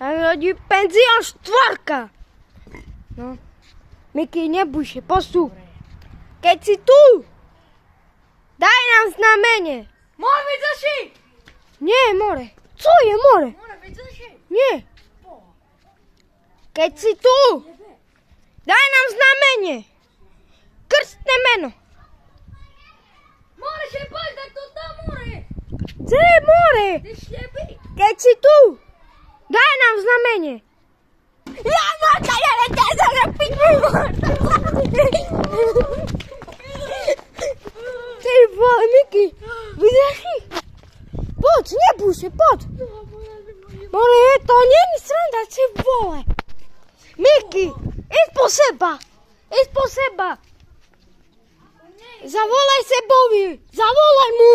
A hodí penzión štvorka. No. Miky, neboj sa, postup. Keď si tu, daj nám znamenie. More, vidíš si? Nie, more. Co je more? More, vidíš si? Nie. Keď si tu, daj nám znamenie. Krstné meno. More, še poď, tak to tam, more. Kde je more? Ty šlepý. Keď si tu, daj nám znamenie. Ja máka, ja letá za rapiť. Ty vole, Miky, vidíš? Poď, neboj sa, poď. More, to není sranda, ty vole. Miky, íď po seba. Íď po seba. Zavolaj sebovi. Zavolaj mu.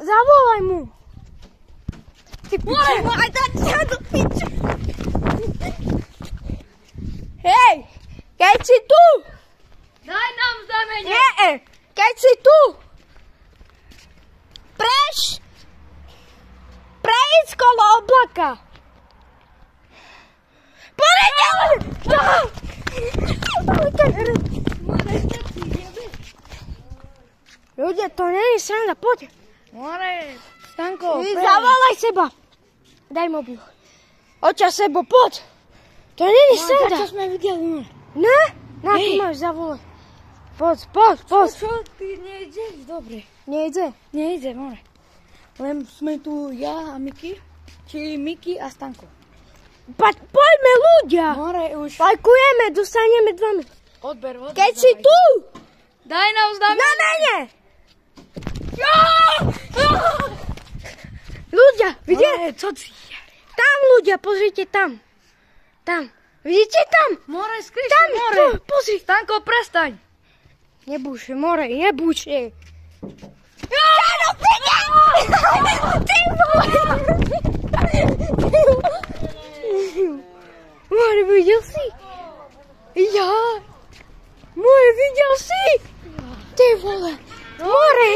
Zavolaj mu. Ty piče. More, dať sa do piče. Hej, keď si tu. Daj nám znamenie. Nie, keď si tu. Prejď kolo oblaka. Poďte ďalej. Ľudia, to nie je sranda, poď. More, Stanko, Zavolaj seba. Daj mobil. Oťa sebo, poď. To nie je sranda. čo sme videli, more? Ne? Na ty máš zavolať. Poď. Čo, ty nejdeš? Dobre. Nejde. Nejde, more. Len sme tu ja a Miky, či Miky a Stanko. Poďme ľudia. More, už Lajkujeme, dostaneme 2 minúty. odber. Keď si tu. Daj nám znamenie. Znamenie. Ľudia, vidíte? More, co ty? Tam ľudia, pozrite tam. Tam. Vidíte tam? More, skriš Tam, more. pozri. Stanko, prestaň. Nebúš, more, nebúš. Ty vole! More, videl si? Ja. More, videl si? Ty vole. More.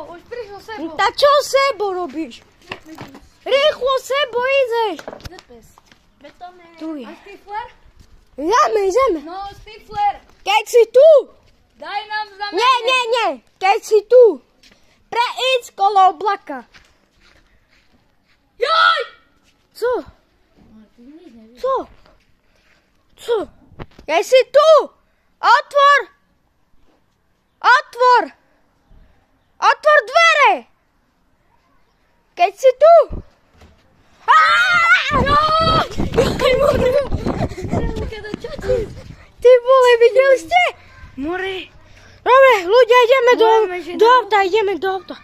Už prišlo sebo. Tak čo sebo robíš? Rýchlo sebo ideš. Tu je. A Stifler? Ideme. No, Stifler. Keď si tu. Daj nám znamenie. Nie. Keď si tu. Prejď kolo oblaka. Joj! Co? Keď si tu. Otvor dvere. Keď si tu. Ty vole, videli ste? More. Dobre, ľudia, ideme do Môžeme, že auta, ideme do auta.